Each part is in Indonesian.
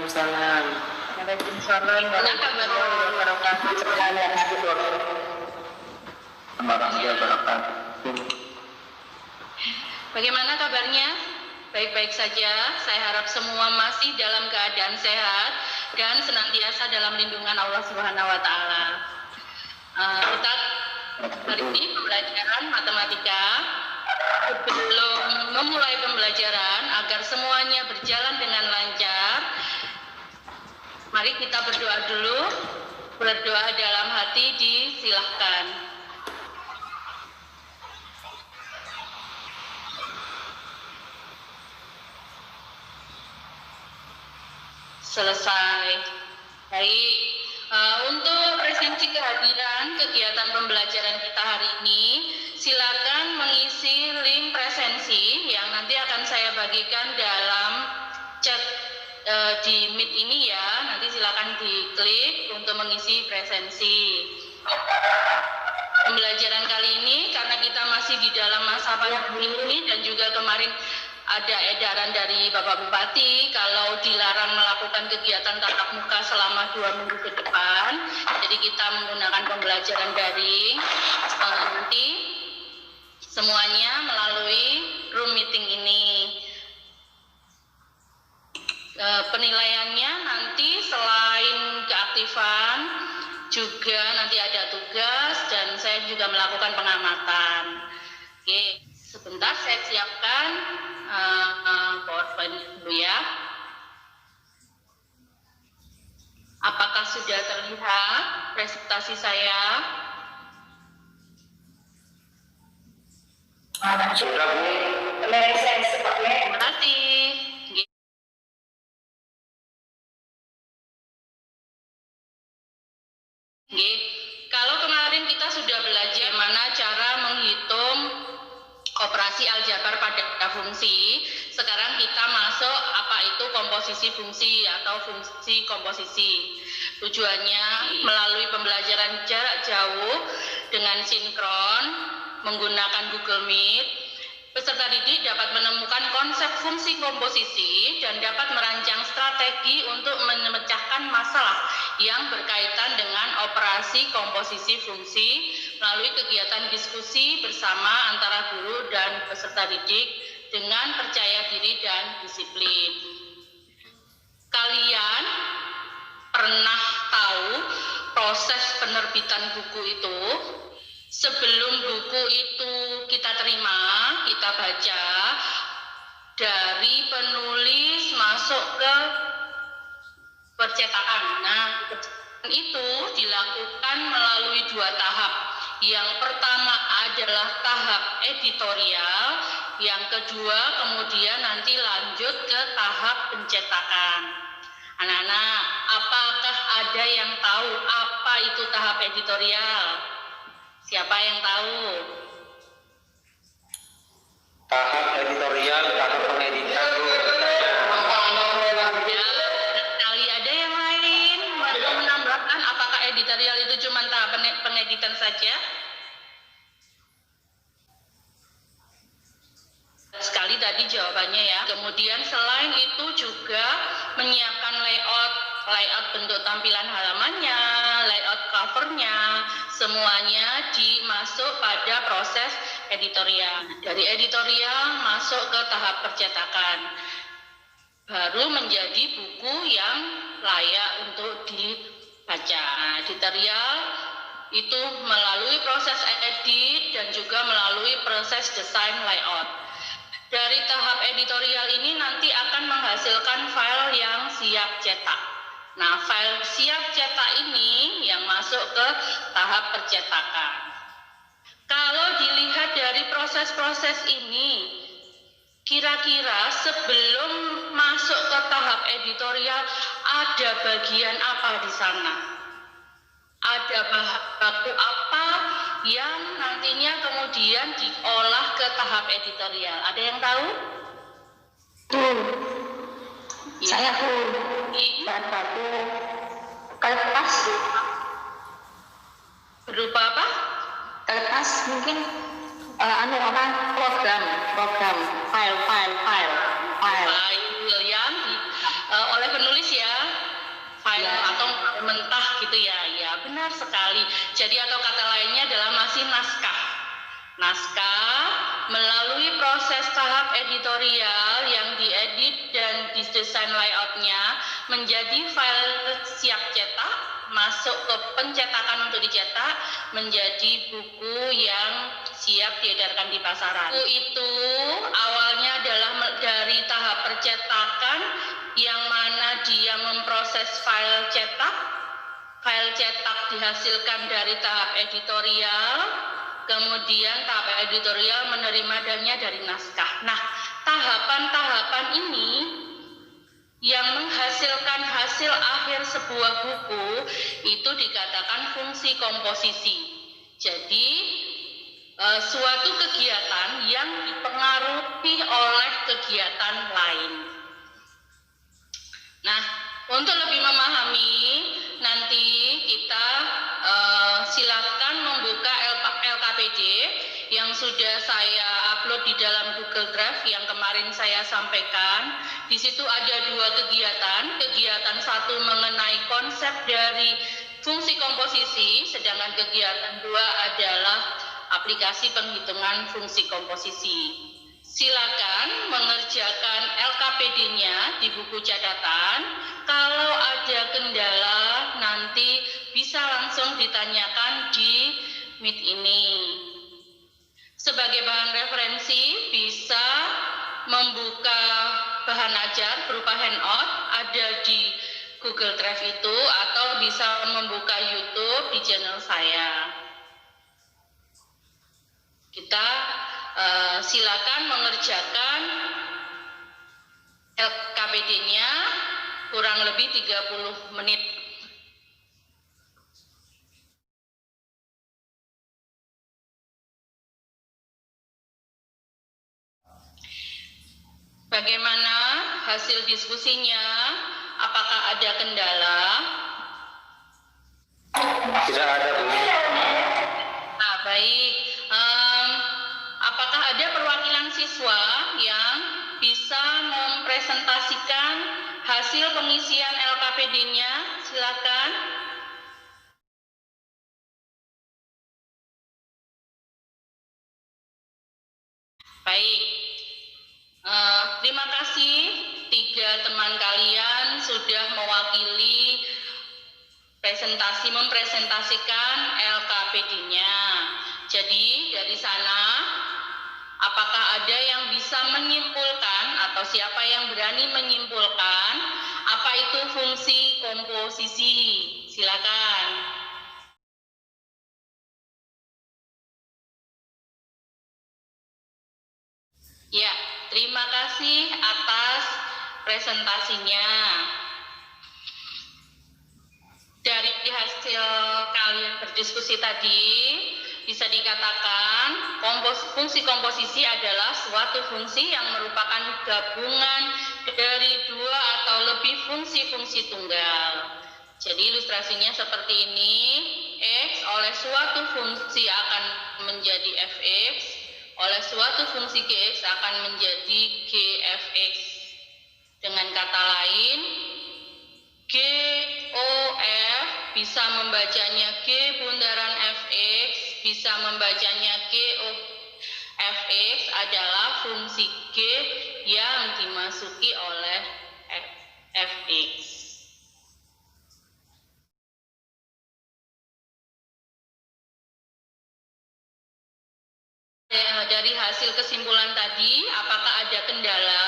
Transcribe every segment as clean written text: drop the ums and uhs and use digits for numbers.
Waalaikumsalam. Waalaikumsalam warahmatullahi wabarakatuh. Bagaimana kabarnya? Baik-baik saja. Saya harap semua masih dalam keadaan sehat dan senantiasa dalam lindungan Allah Subhanahu wa taala. Kita hari ini pembelajaran matematika. Sebelum memulai pembelajaran agar semuanya berjalan dengan lancar, mari kita berdoa dulu. Berdoa dalam hati disilahkan. Selesai. Baik, untuk presensi kehadiran kegiatan pembelajaran kita hari ini, silakan mengisi link presensi yang nanti akan saya bagikan dalam chat di Meet ini ya. Nanti silakan diklik untuk mengisi presensi. Pembelajaran kali ini karena kita masih di dalam masa pandemi ini dan juga kemarin ada edaran dari Bapak Bupati kalau dilarang melakukan kegiatan tatap muka selama 2 minggu ke depan. Jadi kita menggunakan pembelajaran daring. Nanti semuanya melalui room meeting ini. Penilaiannya nanti selain keaktifan juga nanti ada tugas dan saya juga melakukan pengamatan. Oke, sebentar saya siapkan PowerPoint dulu ya. Apakah sudah terlihat presentasi saya? Sudah, Bu. Terima kasih. Kalau kemarin kita sudah belajar bagaimana cara menghitung operasi aljabar pada fungsi, sekarang kita masuk apa itu komposisi fungsi atau fungsi komposisi. Tujuannya melalui pembelajaran jarak jauh dengan sinkron menggunakan Google Meet, peserta didik dapat menemukan konsep fungsi komposisi dan dapat merancang strategi untuk memecahkan masalah yang berkaitan dengan operasi komposisi fungsi melalui kegiatan diskusi bersama antara guru dan peserta didik dengan percaya diri dan disiplin. Kalian pernah tahu proses penerbitan buku itu? Sebelum buku itu kita terima, kita baca, dari penulis masuk ke percetakan. Nah, itu dilakukan melalui 2 tahap. Yang pertama adalah tahap editorial, yang kedua kemudian nanti lanjut ke tahap pencetakan. Anak-anak, apakah ada yang tahu apa itu tahap editorial? Siapa yang tahu? Tahap editorial, tahap pengeditan, Bu. Kali ada yang lain mau menambahkan apakah editorial itu cuma tahap pengeditan saja? Sekali tadi jawabannya ya. Kemudian selain itu juga menyiapkan layout bentuk tampilan halamannya, layout covernya, semuanya dimasuk pada proses editorial. Dari editorial masuk ke tahap percetakan, baru menjadi buku yang layak untuk dibaca. Editorial itu melalui proses edit dan juga melalui proses desain layout. Dari tahap editorial ini nanti akan menghasilkan file yang siap cetak. Nah, file siap cetak ini yang masuk ke tahap percetakan. Kalau dilihat dari proses-proses ini, kira-kira sebelum masuk ke tahap editorial ada bagian apa di sana? Ada baku apa yang nantinya kemudian diolah ke tahap editorial? Ada yang tahu? Saya bahan baku kertas. Berupa apa? Kertas mungkin program file File yang oleh penulis ya, file Ya. atau mentah gitu ya. Ya, benar sekali. Jadi atau kata lainnya adalah masih naskah. Naskah melalui proses tahap editorial yang diedit dan didesain layoutnya menjadi file siap cetak, masuk ke pencetakan untuk dicetak, menjadi buku yang siap diedarkan di pasaran. Buku itu awalnya adalah dari tahap percetakan yang mana dia memproses file cetak. File cetak dihasilkan dari tahap editorial, kemudian tahap editorial menerima dananya dari naskah. Nah, tahapan-tahapan ini yang menghasilkan hasil akhir sebuah buku itu dikatakan fungsi komposisi. Jadi, suatu kegiatan yang dipengaruhi oleh kegiatan lain. Nah, untuk lebih memahami, nanti kita silakan membuka LKPD yang sudah saya upload di dalam Google Drive yang kemarin saya sampaikan. Di situ ada 2 kegiatan. Kegiatan 1 mengenai konsep dari fungsi komposisi, sedangkan kegiatan 2 adalah aplikasi penghitungan fungsi komposisi. Silakan mengerjakan LKPD-nya di buku catatan. Kalau ada kendala nanti bisa langsung ditanyakan di Meet ini. Sebagai bahan referensi bisa membuka bahan ajar berupa handout ada di Google Drive itu, atau bisa membuka YouTube di channel saya. Kita silakan mengerjakan LKPD-nya kurang lebih 30 menit. Bagaimana hasil diskusinya? Apakah ada kendala? Tidak ada, Bu. Nah, baik. Apakah ada perwakilan siswa yang bisa mempresentasikan hasil pengisian LKPD-nya? Silakan. Baik. Terima kasih 3 teman kalian sudah mewakili mempresentasikan LKPD-nya. Jadi dari sana, apakah ada yang bisa menyimpulkan atau siapa yang berani menyimpulkan apa itu fungsi komposisi? Silakan. Ya, terima kasih atas presentasinya. Dari hasil kalian berdiskusi tadi, bisa dikatakan fungsi komposisi adalah suatu fungsi yang merupakan gabungan dari 2 atau lebih fungsi-fungsi tunggal. Jadi ilustrasinya seperti ini, X oleh suatu fungsi akan menjadi Fx, oleh suatu fungsi Gx akan menjadi Gfx. Dengan kata lain, GOF bisa membacanya G bundaran Fx, bisa membacanya GOFX adalah fungsi G yang dimasuki oleh Fx. Dari hasil kesimpulan tadi, apakah ada kendala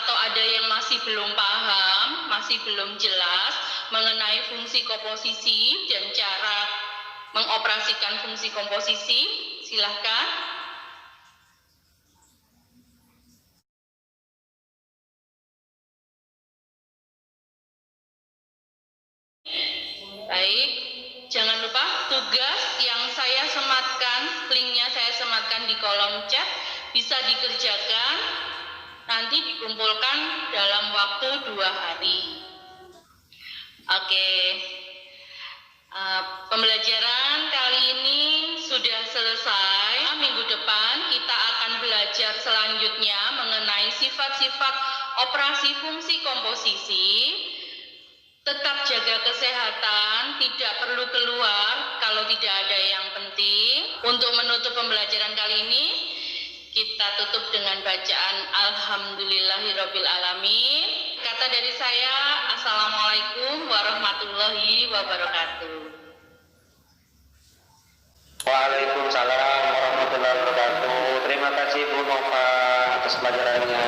atau ada yang masih belum paham, masih belum jelas mengenai fungsi komposisi dan cara mengoperasikan fungsi komposisi? Silahkan. Baik, jangan lupa tugas yang saya sematkan, linknya saya sematkan di kolom chat, bisa dikerjakan, nanti dikumpulkan dalam waktu 2 hari. Oke, pembelajaran kali ini sudah selesai. Minggu depan kita akan belajar selanjutnya mengenai sifat-sifat operasi fungsi komposisi, tetap jaga kesehatan, tidak perlu keluar kalau tidak ada yang penting. Untuk menutup pembelajaran kali ini, kita tutup dengan bacaan Alhamdulillahirabbil alamin. Kata dari saya, Assalamualaikum warahmatullahi wabarakatuh. Waalaikumsalam warahmatullahi wabarakatuh. Terima kasih Bu Nova atas pelajarannya.